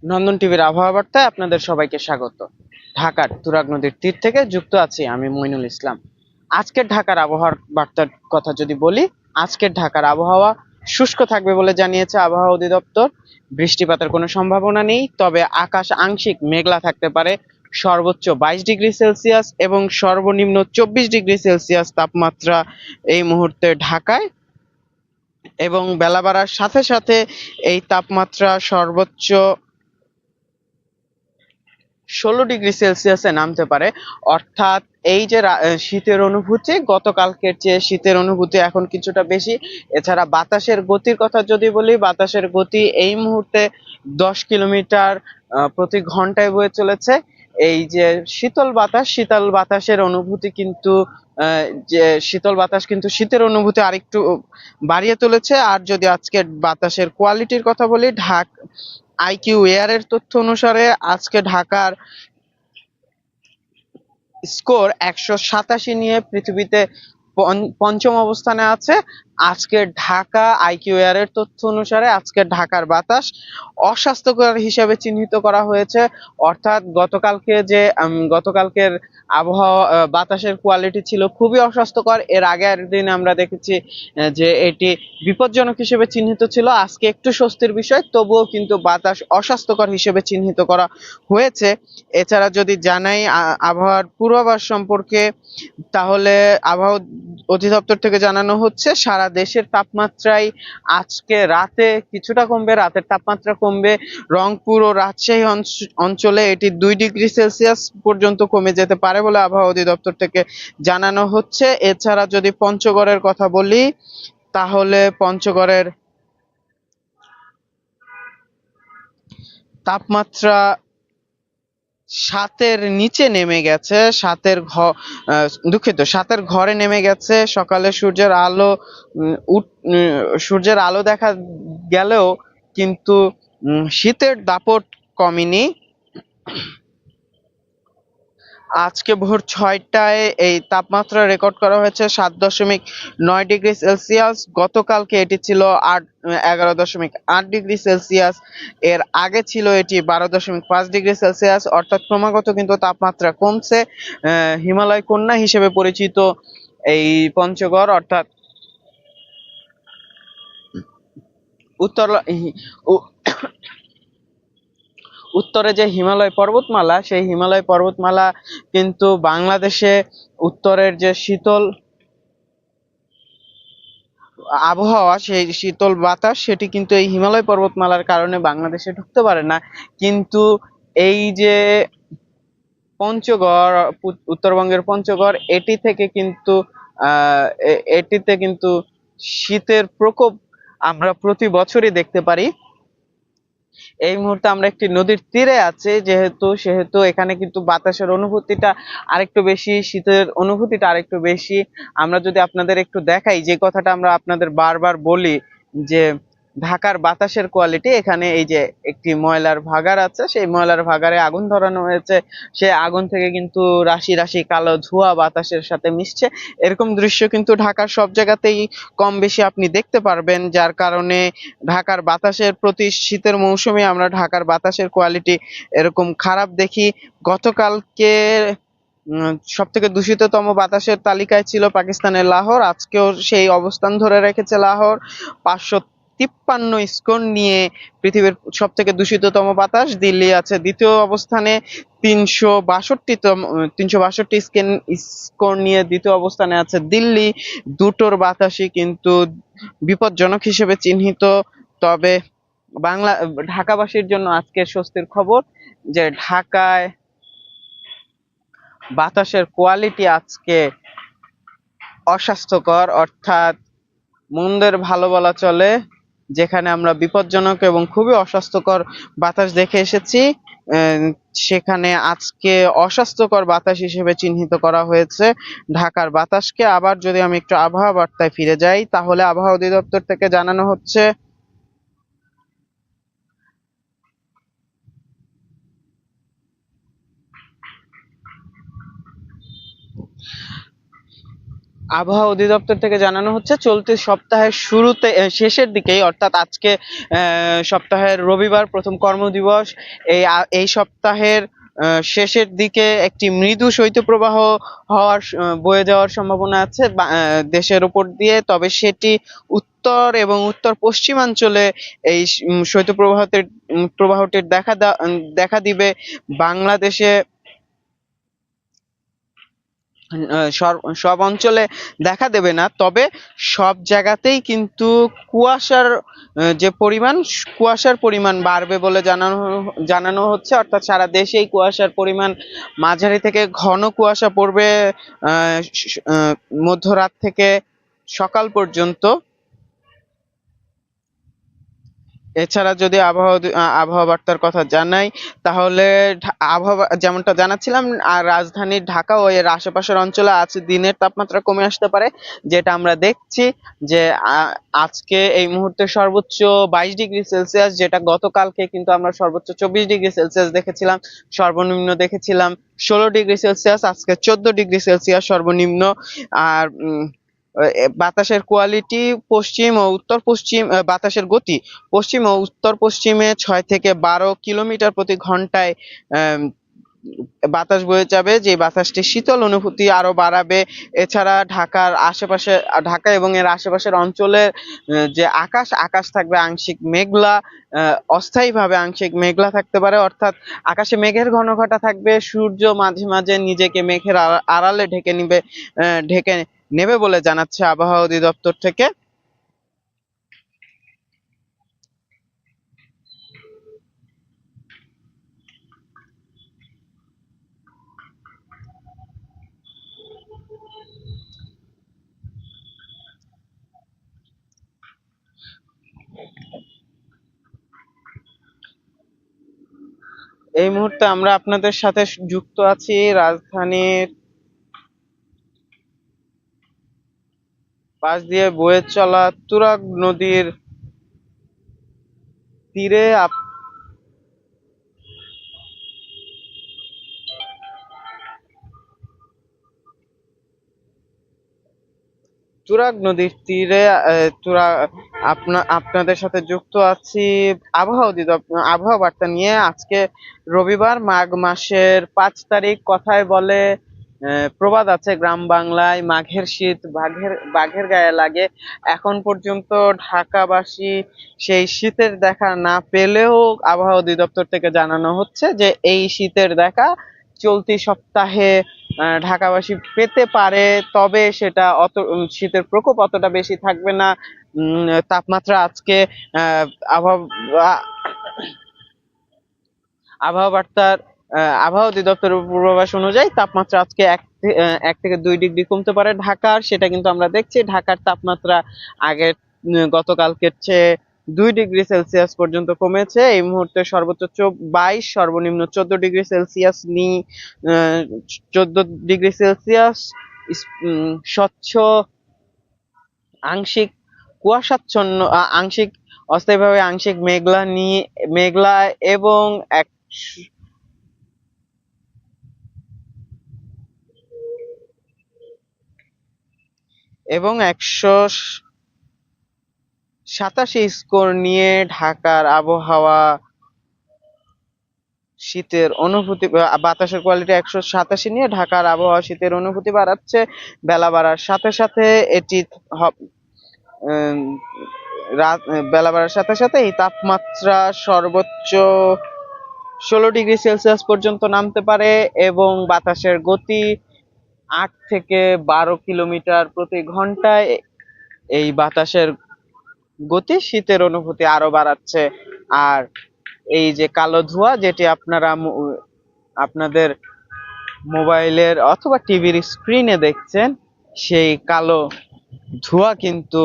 নন্দন টিভির আবহাওয়া বার্তায় আপনাদের সবাইকে স্বাগত। ঢাকার তুরাগ নদীর তীর থেকে যুক্ত আছি আমি মইনুল ইসলাম। আজকের ঢাকার আবহাওয়ার বার্তার কথা যদি বলি, আজকের ঢাকার আবহাওয়া শুষ্ক থাকবে বলে জানিয়েছে আবহাওয়া অধিদপ্তর। বৃষ্টিপাতের কোনো সম্ভাবনা নেই, তবে আকাশ আংশিক মেঘলা থাকতে পারে। সর্বোচ্চ 22 ডিগ্রি সেলসিয়াস এবং সর্বনিম্ন 24 ডিগ্রি সেলসিয়াস তাপমাত্রা এই মুহূর্তে ঢাকায়, এবং বেলা বাড়ার সাথে সাথে এই তাপমাত্রা সর্বোচ্চ 16 ডিগ্রি সেলসিয়াসে নামতে পারে। অর্থাৎ এই যে শীতের অনুভূতি, গতকালকের চেয়ে শীতের অনুভূতি এখন কিছুটা বেশি। এছাড়া বাতাসের গতির কথা যদি বলি, বাতাসের গতি এই মুহূর্তে 10 কিলোমিটার প্রতি ঘন্টায় বয়ে চলেছে। এই যে শীতল বাতাসের অনুভূতি কিন্তু যে শীতল বাতাস কিন্তু শীতের অনুভূতি আরেকটু বাড়িয়ে তুলেছে। আর যদি আজকের বাতাসের কোয়ালিটির কথা বলি, আইকিউ এয়ারের তথ্য অনুসারে আজকে ঢাকার স্কোর 187 নিয়ে পৃথিবীতে পঞ্চম অবস্থানে আছে। আজকে ঢাকা আইকিউ এয়ারের তথ্য অনুসারে আজকে ঢাকার বাতাস অস্বাস্থ্যকর হিসেবে চিহ্নিত করা হয়েছে। অর্থাৎ গতকালকের আবহাওয়া বাতাসের কোয়ালিটি ছিল খুবই অস্বাস্থ্যকর। এর আগের দিন আমরা দেখেছি যে এটি বিপজ্জনক হিসেবে চিহ্নিত ছিল। আজকে একটু স্বস্তির বিষয়, তবুও কিন্তু বাতাস অস্বাস্থ্যকর হিসেবে চিহ্নিত করা হয়েছে। এছাড়া যদি জানাই আবহাওয়ার পূর্বাভাস সম্পর্কে, তাহলে আবহাওয়া অধিদপ্তর থেকে জানানো হচ্ছে সারা দেশের তাপমাত্রায় আজকে রাতে কিছুটা কমবে, রাতের তাপমাত্রা কমবে। রংপুর ও রাজশাহী অঞ্চলে এটি 2 ডিগ্রি সেলসিয়াস পর্যন্ত কমে যেতে পারে বলে আবহাওয়া অধিদপ্তর থেকে জানানো হচ্ছে। এছাড়া যদি পঞ্চগড়ের কথা বলি, তাহলে পঞ্চগড়ের তাপমাত্রা 7-এর নিচে নেমে গেছে, দুঃখিত, 7-এর ঘরে নেমে গেছে। সকালে সূর্যের আলো দেখা গেলেও কিন্তু শীতের দাপট কমেনি। আজকে ভোর 6টায় এই তাপমাত্রা রেকর্ড করা হয়েছে 7.9 ডিগ্রি সেলসিয়াস। গতকালকে এটি ছিল 11.8 ডিগ্রি সেলসিয়াস। এর আগে ছিল এটি 12.5 ডিগ্রি সেলসিয়াস। অর্থাৎ ক্রমাগত কিন্তু তাপমাত্রা কমছে। হিমালয় কন্যা হিসেবে পরিচিত এই পঞ্চগড়, অর্থাৎ উত্তর উত্তরে যে হিমালয় পর্বতমালা, সেই হিমালয় পর্বতমালা কিন্তু বাংলাদেশে উত্তরের যে শীতল আবহাওয়া, সেই শীতল বাতাস, সেটি কিন্তু এই হিমালয় পর্বতমালার কারণে বাংলাদেশে ঢুকতে পারে না। কিন্তু এই যে পঞ্চগড়, উত্তরবঙ্গের পঞ্চগড়, এটিতে কিন্তু শীতের প্রকোপ আমরা প্রতি বছরই দেখতে পারি। এই মুহূর্তে আমরা একটি নদীর তীরে আছি, সেহেতু এখানে কিন্তু বাতাসের অনুভূতিটা আরেকটু বেশি, শীতের অনুভূতিটা আরেকটু বেশি। আমরা যদি আপনাদের একটু দেখাই, যে কথাটা আমরা আপনাদের বারবার বলি যে ঢাকার বাতাসের কোয়ালিটি, এখানে এই যে একটি ময়লার ভাগাড় আছে, সেই ময়লার ভাগাড়ে আগুন ধরানো হয়েছে। সেই আগুন থেকে কিন্তু রাশি রাশি কালো ধোঁয়া বাতাসের সাথে মিশছে। এরকম দৃশ্য কিন্তু ঢাকার সব জায়গাতেই কম বেশি আপনি দেখতে পারবেন, যার কারণে ঢাকার বাতাসের প্রতি শীতের মৌসুমে আমরা ঢাকার বাতাসের কোয়ালিটি এরকম খারাপ দেখি। গতকালকে সব থেকে দূষিততম বাতাসের তালিকায় ছিল পাকিস্তানের লাহোর। আজকেও সেই অবস্থান ধরে রেখেছে লাহোর। 553 স্কোর নিয়ে পৃথিবীর সব থেকে দূষিততম বাতাস। দিল্লি আছে দ্বিতীয় অবস্থানে 362 স্কোর নিয়ে দ্বিতীয় অবস্থানে আছে দিল্লি। দুটোর বাতাসই কিন্তু বিপজ্জনক হিসেবে চিহ্নিত। তবে বাংলা ঢাকাবাসীর জন্য আজকের স্বস্তির খবর যে ঢাকায় বাতাসের কোয়ালিটি আজকে অস্বাস্থ্যকর, অর্থাৎ মন্দের ভালো বলা চলে। যেখানে আমরা বিপজ্জনক এবং খুবই অস্বাস্থ্যকর বাতাস দেখে এসেছি, সেখানে আজকে অস্বাস্থ্যকর বাতাস হিসেবে চিহ্নিত করা হয়েছে ঢাকার বাতাসকে। আবার যদি আমি একটু আবহাওয়া বার্তায় ফিরে যাই, তাহলে আবহাওয়া অধিদপ্তর থেকে জানানো হচ্ছে আবহাওয়া অধিদপ্তর থেকে জানানো হচ্ছে চলতি সপ্তাহের শুরুতে শেষের দিকেই, অর্থাৎ আজকে সপ্তাহের রবিবার প্রথম কর্মদিবস, এই সপ্তাহের শেষের দিকে একটি মৃদু শৈত্যপ্রবাহ বয়ে যাওয়ার সম্ভাবনা আছে দেশের উপর দিয়ে। তবে সেটি উত্তর এবং উত্তর পশ্চিমাঞ্চলে এই প্রবাহটির দেখা দিবে। বাংলাদেশে সব অঞ্চলে দেখা দেবে না, তবে সব জায়গাতেই কিন্তু কুয়াশার কুয়াশার পরিমাণ বাড়বে বলে জানানো হচ্ছে। অর্থাৎ সারা দেশেই কুয়াশার পরিমাণ মাঝারি থেকে ঘন কুয়াশা পড়বে মধ্যরাত থেকে সকাল পর্যন্ত। এছাড়া যদি আবহাওয়া বার্তার কথা জানাই, তাহলে আবহাওয়া যেমনটা জানাচ্ছিলাম, আর রাজধানী ঢাকা ও এর আশেপাশের অঞ্চলে আজ দিনের তাপমাত্রা কমে আসতে পারে, যেটা আমরা দেখছি যে আজকে এই মুহূর্তে সর্বোচ্চ 22 ডিগ্রি সেলসিয়াস, যেটা গতকালকে কিন্তু আমরা সর্বোচ্চ 24 ডিগ্রি সেলসিয়াস দেখেছিলাম, সর্বনিম্ন দেখেছিলাম 16 ডিগ্রি সেলসিয়াস, আজকে 14 ডিগ্রি সেলসিয়াস সর্বনিম্ন। আর বাতাসের কোয়ালিটি পশ্চিম ও উত্তর পশ্চিম বাতাসের গতি পশ্চিম ও উত্তর পশ্চিমে 6 থেকে 12 কিলোমিটার প্রতি ঘন্টায় বাতাস বয়ে যাবে, যে বাতাসটি শীতল অনুভূতি আরো বাড়াবে। এছাড়া ঢাকা এবং এর আশেপাশের অঞ্চলের যে আকাশ থাকবে আংশিক মেঘলা, অস্থায়ীভাবে আংশিক মেঘলা থাকতে পারে, অর্থাৎ আকাশে মেঘের ঘনঘটা থাকবে, সূর্য মাঝে মাঝে নিজেকে মেঘের আড়ালে ঢেকে নেবে বলে জানাচ্ছে আবহাওয়া অধিদপ্তর থেকে। এই মুহূর্তে আমরা আপনাদের সাথে যুক্ত আছি রাজধানীর পাশ দিয়ে বয়ে চলা তুরাগ নদীর তীরে। তুরাগ নদীর তীরে আপনাদের সাথে যুক্ত আছি আবহাওয়া বার্তা নিয়ে। আজকে রবিবার, মাঘ মাসের 5 তারিখ। কথায় বলে, প্রবাদ আছে গ্রাম বাংলায়, মাঘের শীত বাঘের গায়ে লাগে। এখন পর্যন্ত ঢাকাবাসী সেই শীতের দেখা না পেলেও আবহাওয়া অধিদপ্তর থেকে জানানো হচ্ছে যে এই শীতের দেখা চলতি সপ্তাহে ঢাকাবাসী পেতে পারে, তবে সেটা শীতের প্রকোপ অতটা বেশি থাকবে না। তাপমাত্রা আজকে আবহাওয়া আবহাওয়া বার্তার আবহাওয়া অধিদপ্তরের পূর্বাভাস অনুযায়ী তাপমাত্রা আজকে 1 থেকে 2 ডিগ্রি কমতে পারে ঢাকার। সেটা কিন্তু আমরা দেখছি, ঢাকার তাপমাত্রা আগের গতকালকের চেয়ে 2 ডিগ্রি সেলসিয়াস পর্যন্ত কমেছে। এই মুহূর্তে সর্বোচ্চ 22, সর্বনিম্ন 14 ডিগ্রি সেলসিয়াস 14 ডিগ্রি সেলসিয়াস স্বচ্ছ, আংশিক কুয়াশাচ্ছন্ন, আংশিক অস্থায়ীভাবে আংশিক মেঘলা এবং এবং 187 স্কোর নিয়ে ঢাকার আবহাওয়া শীতের অনুভূতি, বাতাসের কোয়ালিটি 187 নিয়ে ঢাকার আবহাওয়া শীতের অনুভূতি বাড়াচ্ছে। বেলা বাড়ার সাথে সাথে এই তাপমাত্রা সর্বোচ্চ 16 ডিগ্রি সেলসিয়াস পর্যন্ত নামতে পারে এবং বাতাসের গতি 8 থেকে 12 কিলোমিটার প্রতি ঘন্টায়। এই বাতাসের গতি শীতের অনুভূতি আরো বাড়াচ্ছে। আর এই যে কালো ধোঁয়া, যেটি আপনারা আপনাদের মোবাইলের অথবা টিভির স্ক্রিনে দেখছেন, সেই কালো ধোঁয়া কিন্তু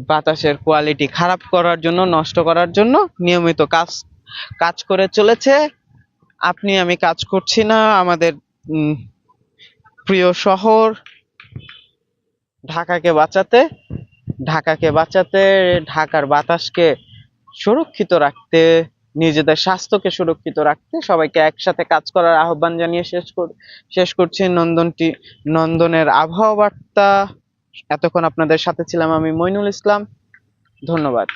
বাতাসের কোয়ালিটি খারাপ করার জন্য, নষ্ট করার জন্য নিয়মিত কাজ করে চলেছে। আমি কাজ করছি না আমাদের প্রিয় শহর ঢাকাকে বাঁচাতে, ঢাকার বাতাসকে সুরক্ষিত রাখতে নিজেদের স্বাস্থ্যকে সুরক্ষিত রাখতে সবাইকে একসাথে কাজ করার আহ্বান জানিয়ে শেষ করছি নন্দনের আবহাওয়া বার্তা। এতক্ষণ আপনাদের সাথে ছিলাম আমি মইনুল ইসলাম। ধন্যবাদ।